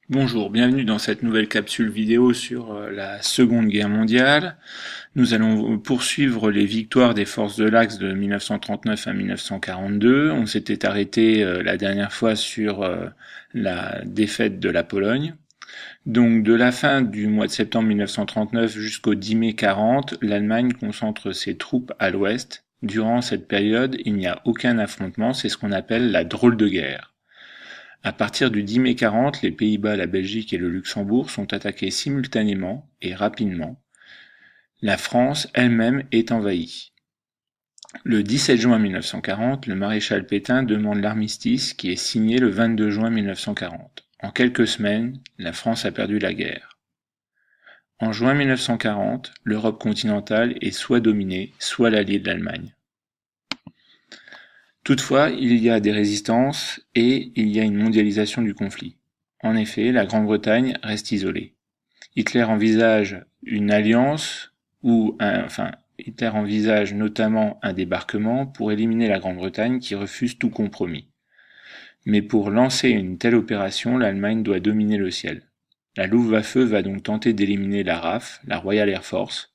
Bonjour, bienvenue dans cette nouvelle capsule vidéo sur la Seconde Guerre mondiale. Nous allons poursuivre les victoires des forces de l'Axe de 1939 à 1942. On s'était arrêté la dernière fois sur la défaite de la Pologne. Donc de la fin du mois de septembre 1939 jusqu'au 10 mai 40, l'Allemagne concentre ses troupes à l'ouest. Durant cette période, il n'y a aucun affrontement, c'est ce qu'on appelle la drôle de guerre. À partir du 10 mai 40, les Pays-Bas, la Belgique et le Luxembourg sont attaqués simultanément et rapidement. La France elle-même est envahie. Le 17 juin 1940, le maréchal Pétain demande l'armistice qui est signé le 22 juin 1940. En quelques semaines, la France a perdu la guerre. En juin 1940, l'Europe continentale est soit dominée, soit l'allié de l'Allemagne. Toutefois, il y a des résistances et il y a une mondialisation du conflit. En effet, la Grande-Bretagne reste isolée. Hitler envisage une alliance Hitler envisage notamment un débarquement pour éliminer la Grande-Bretagne qui refuse tout compromis. Mais pour lancer une telle opération, l'Allemagne doit dominer le ciel. La Luftwaffe va donc tenter d'éliminer la RAF, la Royal Air Force.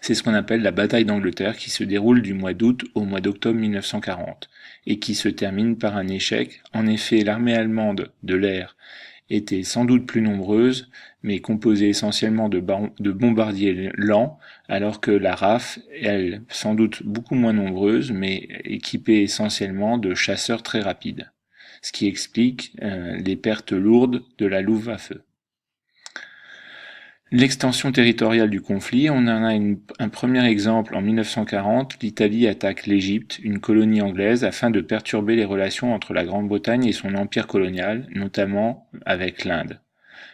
C'est ce qu'on appelle la bataille d'Angleterre qui se déroule du mois d'août au mois d'octobre 1940 et qui se termine par un échec. En effet, l'armée allemande de l'air était sans doute plus nombreuse, mais composée essentiellement de bombardiers lents, alors que la RAF, elle, sans doute beaucoup moins nombreuse, mais équipée essentiellement de chasseurs très rapides, ce qui explique les pertes lourdes de la Luftwaffe. L'extension territoriale du conflit, on en a un premier exemple en 1940, l'Italie attaque l'Égypte, une colonie anglaise, afin de perturber les relations entre la Grande-Bretagne et son empire colonial, notamment avec l'Inde.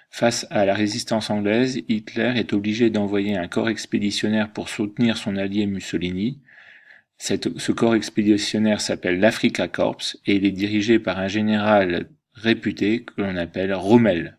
Face à la résistance anglaise, Hitler est obligé d'envoyer un corps expéditionnaire pour soutenir son allié Mussolini. Ce corps expéditionnaire s'appelle l'Afrika Korps et il est dirigé par un général réputé que l'on appelle Rommel.